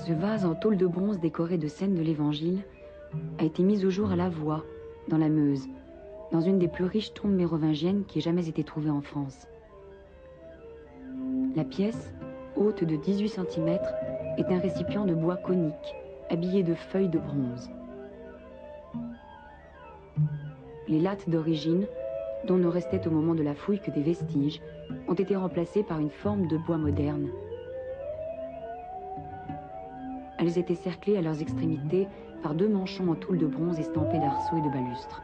Ce vase en tôle de bronze décoré de scènes de l'Évangile a été mis au jour à la Voie, dans la Meuse, dans une des plus riches tombes mérovingiennes qui ait jamais été trouvée en France. La pièce, haute de 18 cm, est un récipient de bois conique, habillé de feuilles de bronze. Les lattes d'origine, dont ne restaient au moment de la fouille que des vestiges, ont été remplacées par une forme de bois moderne. Elles étaient cerclées à leurs extrémités par 2 manchons en tôle de bronze estampés d'arceaux et de balustres.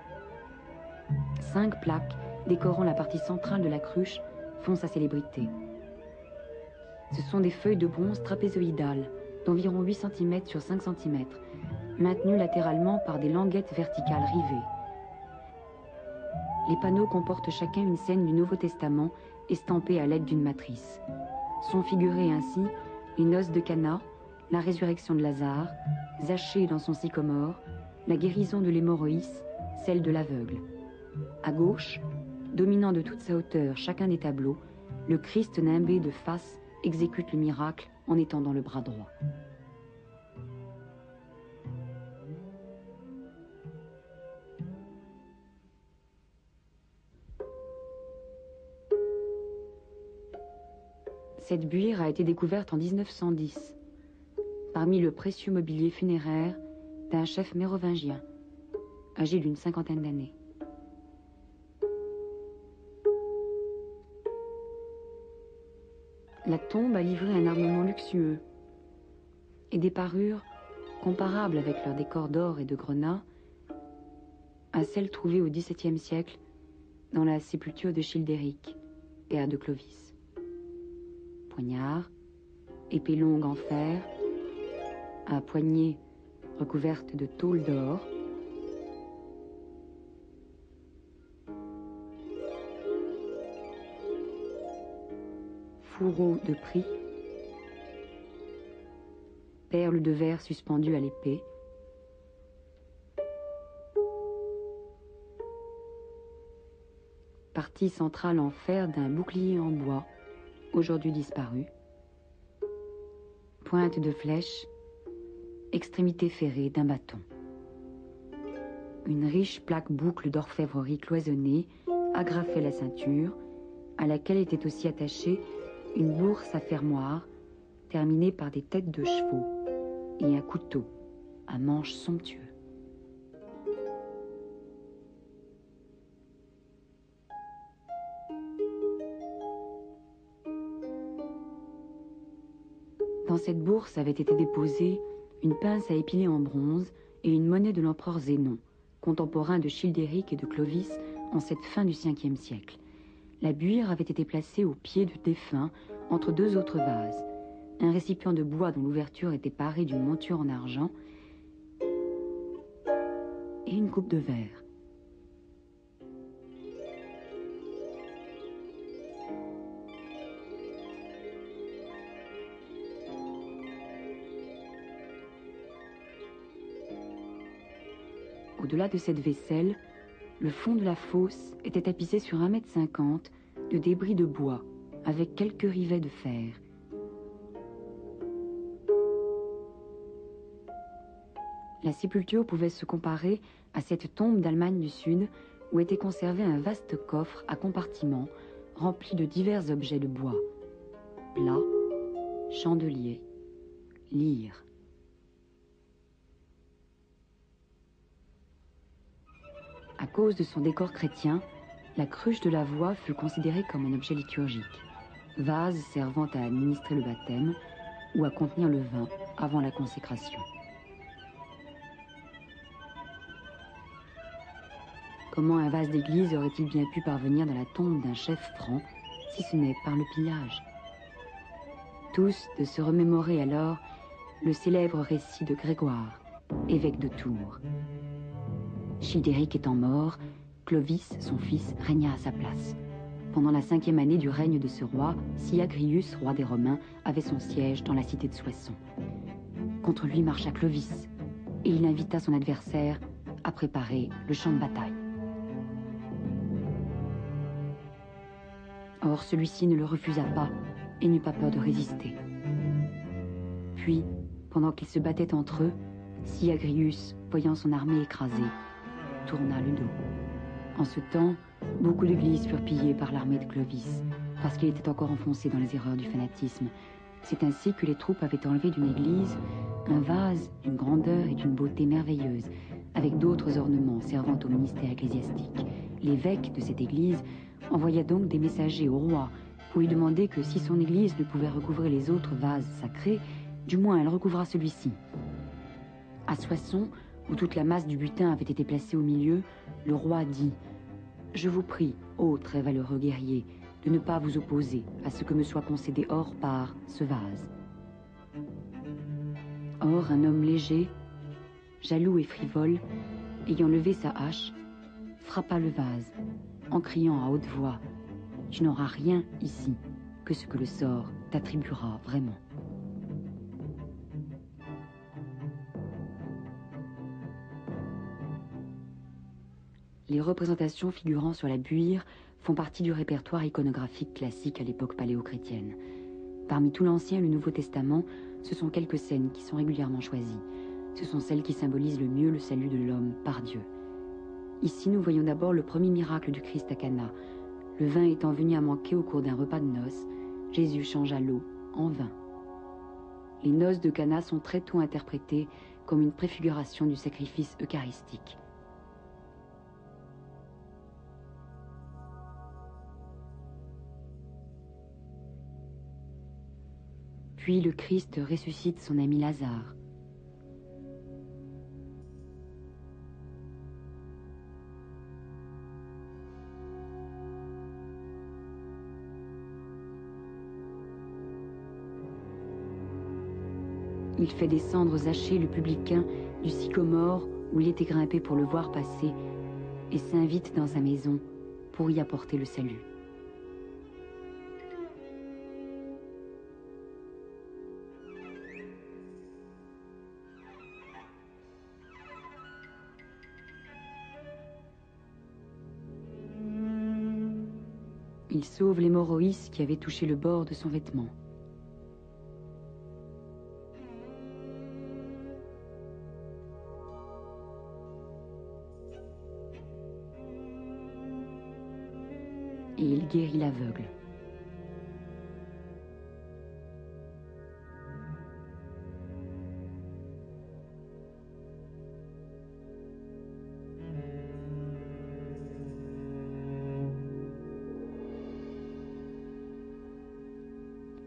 5 plaques décorant la partie centrale de la cruche font sa célébrité. Ce sont des feuilles de bronze trapézoïdales d'environ 8 cm sur 5 cm, maintenues latéralement par des languettes verticales rivées. Les panneaux comportent chacun une scène du Nouveau Testament estampée à l'aide d'une matrice. Sont figurées ainsi les noces de Cana, la résurrection de Lazare, Zachée dans son sycomore, la guérison de l'hémorroïs, celle de l'aveugle. À gauche, dominant de toute sa hauteur chacun des tableaux, le Christ nimbé de face exécute le miracle en étendant le bras droit. Cette buire a été découverte en 1910, parmi le précieux mobilier funéraire d'un chef mérovingien, âgé d'une 50aine d'années. La tombe a livré un armement luxueux et des parures comparables avec leur décor d'or et de grenat à celles trouvées au XVIIe siècle dans la sépulture de Childéric et à de Clovis. Poignard, épée longue en fer, à poignée recouverte de tôle d'or, fourreau de prix, perles de verre suspendues à l'épée, partie centrale en fer d'un bouclier en bois, aujourd'hui disparu, pointe de flèche, extrémité ferrée d'un bâton. Une riche plaque boucle d'orfèvrerie cloisonnée agrafait la ceinture, à laquelle était aussi attachée une bourse à fermoir terminée par des têtes de chevaux et un couteau à manche somptueux. Dans cette bourse avait été déposée une pince à épiler en bronze et une monnaie de l'empereur Zénon, contemporain de Childéric et de Clovis en cette fin du Ve siècle. La buire avait été placée au pied du défunt entre 2 autres vases, un récipient de bois dont l'ouverture était parée d'une monture en argent et une coupe de verre. Au-delà de cette vaisselle, le fond de la fosse était tapissé sur 1,50 m de débris de bois, avec quelques rivets de fer. La sépulture pouvait se comparer à cette tombe d'Allemagne du Sud, où était conservé un vaste coffre à compartiments rempli de divers objets de bois. Plats, chandeliers, lyres. À cause de son décor chrétien, la cruche de la Voie fut considérée comme un objet liturgique, vase servant à administrer le baptême ou à contenir le vin avant la consécration. Comment un vase d'église aurait-il bien pu parvenir dans la tombe d'un chef franc, si ce n'est par le pillage? Tous de se remémorer alors le célèbre récit de Grégoire, évêque de Tours. Childéric étant mort, Clovis, son fils, régna à sa place. Pendant la 5e année du règne de ce roi, Syagrius, roi des Romains, avait son siège dans la cité de Soissons. Contre lui marcha Clovis, et il invita son adversaire à préparer le champ de bataille. Or, celui-ci ne le refusa pas et n'eut pas peur de résister. Puis, Pendant qu'ils se battaient entre eux, Syagrius, voyant son armée écrasée, tourna le dos. En ce temps, beaucoup d'églises furent pillées par l'armée de Clovis, parce qu'il était encore enfoncé dans les erreurs du fanatisme. C'est ainsi que les troupes avaient enlevé d'une église un vase d'une grandeur et d'une beauté merveilleuse, avec d'autres ornements servant au ministère ecclésiastique. L'évêque de cette église envoya donc des messagers au roi pour lui demander que si son église ne pouvait recouvrer les autres vases sacrés, du moins elle recouvrira celui-ci. À Soissons, où toute la masse du butin avait été placée au milieu, le roi dit « Je vous prie, ô très valeureux guerrier, de ne pas vous opposer à ce que me soit concédé or par ce vase. » Or, un homme léger, jaloux et frivole, ayant levé sa hache, frappa le vase, en criant à haute voix « Tu n'auras rien ici que ce que le sort t'attribuera vraiment. » Les représentations figurant sur la buire font partie du répertoire iconographique classique à l'époque paléochrétienne. Parmi tout l'Ancien et le Nouveau Testament, ce sont quelques scènes qui sont régulièrement choisies. Ce sont celles qui symbolisent le mieux le salut de l'homme par Dieu. Ici, nous voyons d'abord le premier miracle du Christ à Cana. Le vin étant venu à manquer au cours d'un repas de noces, Jésus changea l'eau en vin. Les noces de Cana sont très tôt interprétées comme une préfiguration du sacrifice eucharistique. Puis le Christ ressuscite son ami Lazare. Il fait descendre Zachée le publicain du sycomore où il était grimpé pour le voir passer et s'invite dans sa maison pour y apporter le salut. Il sauve l'hémorroïs qui avait touché le bord de son vêtement. Et il guérit l'aveugle.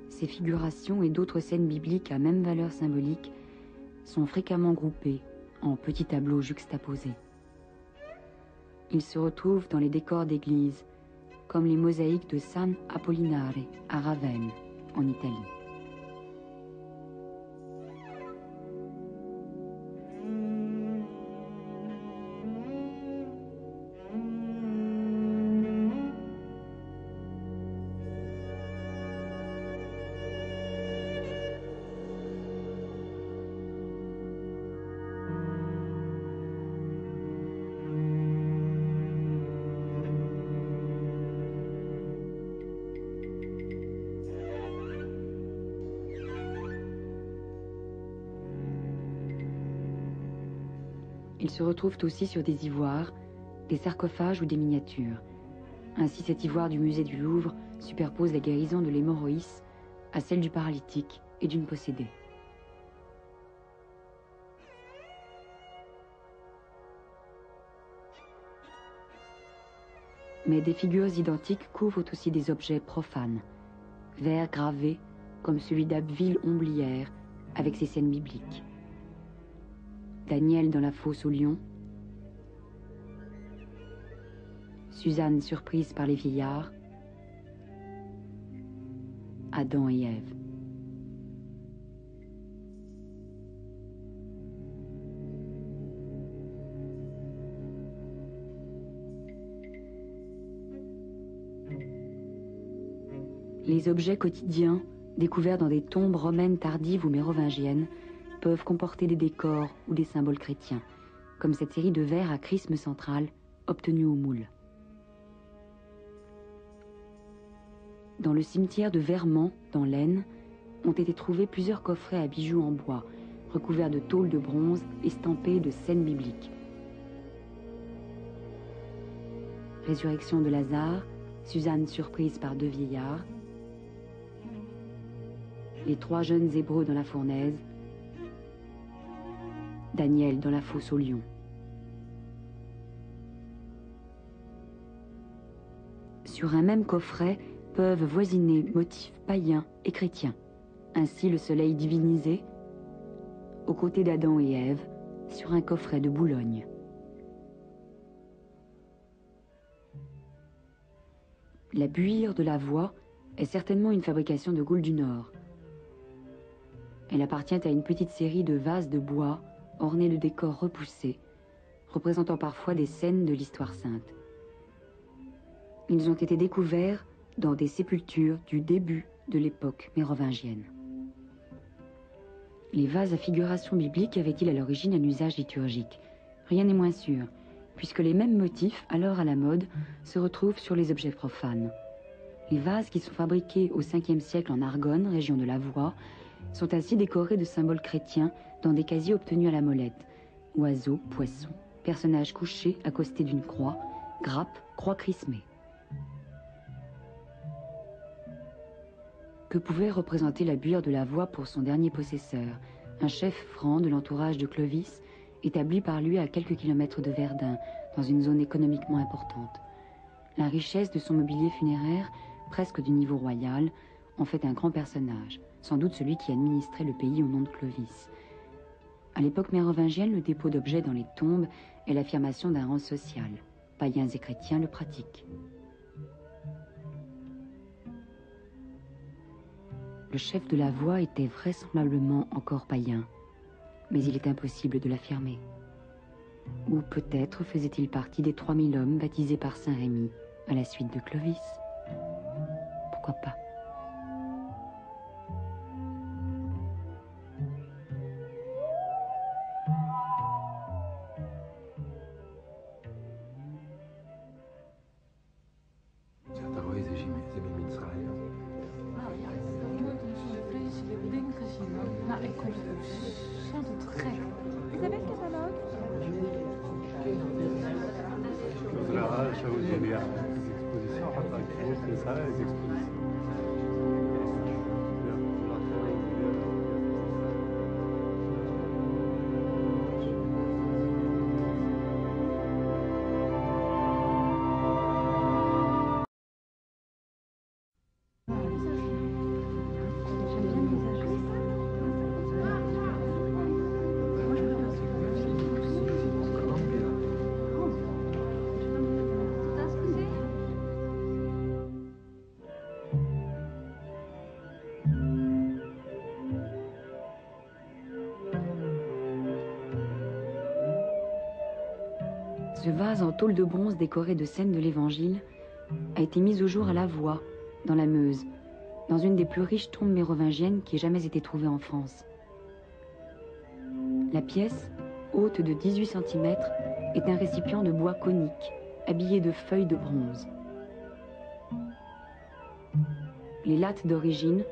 Ces figurations et d'autres scènes bibliques à même valeur symbolique sont fréquemment groupées en petits tableaux juxtaposés. Ils se retrouvent dans les décors d'églises, comme les mosaïques de San Apollinare à Ravenne, en Italie. Ils se retrouvent aussi sur des ivoires, des sarcophages ou des miniatures. Ainsi, cet ivoire du musée du Louvre superpose la guérison de l'hémorroïs à celle du paralytique et d'une possédée. Mais des figures identiques couvrent aussi des objets profanes, vers gravés comme celui d'Abbeville Omblière avec ses scènes bibliques. Daniel dans la fosse au lion, Suzanne surprise par les vieillards, Adam et Ève. Les objets quotidiens, découverts dans des tombes romaines tardives ou mérovingiennes, peuvent comporter des décors ou des symboles chrétiens, comme cette série de verres à chrisme central obtenus au moule. Dans le cimetière de Vermand, dans l'Aisne, ont été trouvés plusieurs coffrets à bijoux en bois, recouverts de tôles de bronze estampées de scènes bibliques. Résurrection de Lazare, Suzanne surprise par 2 vieillards, les 3 jeunes Hébreux dans la fournaise, Daniel dans la fosse au lion. Sur un même coffret peuvent voisiner motifs païens et chrétiens. Ainsi le soleil divinisé, aux côtés d'Adam et Ève, sur un coffret de Boulogne. La buire de la voie est certainement une fabrication de Gaulle du Nord. Elle appartient à une petite série de vases de bois ornés de décors repoussés, représentant parfois des scènes de l'histoire sainte. Ils ont été découverts dans des sépultures du début de l'époque mérovingienne. Les vases à figuration biblique avaient-ils à l'origine un usage liturgique? Rien n'est moins sûr, puisque les mêmes motifs, alors à la mode, se retrouvent sur les objets profanes. Les vases qui sont fabriqués au 5e siècle en Argonne, région de la Voie, sont ainsi décorés de symboles chrétiens dans des casiers obtenus à la molette. Oiseaux, poissons, personnages couchés accostés d'une croix, grappes, croix chrismées. Que pouvait représenter la buire de la Voie pour son dernier possesseur, un chef franc de l'entourage de Clovis, établi par lui à quelques kilomètres de Verdun, dans une zone économiquement importante. La richesse de son mobilier funéraire, presque du niveau royal, en fait un grand personnage, sans doute celui qui administrait le pays au nom de Clovis. À l'époque mérovingienne, le dépôt d'objets dans les tombes est l'affirmation d'un rang social. Païens et chrétiens le pratiquent. Le chef de la Voie était vraisemblablement encore païen, mais il est impossible de l'affirmer. Ou peut-être faisait-il partie des 3000 hommes baptisés par Saint Rémy à la suite de Clovis. Pourquoi pas? Ce vase en tôle de bronze décoré de scènes de l'Évangile a été mis au jour à la Voie, dans la Meuse, dans une des plus riches tombes mérovingiennes qui ait jamais été trouvée en France. La pièce, haute de 18 cm, est un récipient de bois conique, habillé de feuilles de bronze. Les lattes d'origine,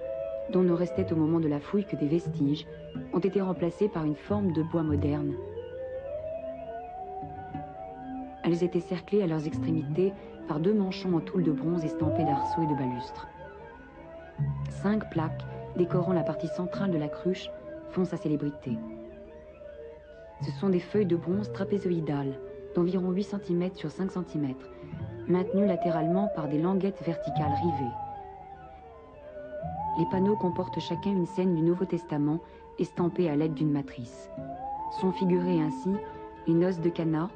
dont ne restaient au moment de la fouille que des vestiges, ont été remplacées par une forme de bois moderne. Elles étaient cerclées à leurs extrémités par 2 manchons en tôle de bronze estampés d'arceaux et de balustres. 5 plaques décorant la partie centrale de la cruche font sa célébrité. Ce sont des feuilles de bronze trapézoïdales d'environ 8 cm sur 5 cm, maintenues latéralement par des languettes verticales rivées. Les panneaux comportent chacun une scène du Nouveau Testament estampée à l'aide d'une matrice. Sont figurées ainsi les noces de Cana,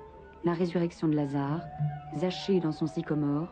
la résurrection de Lazare, Zachée dans son sycomore,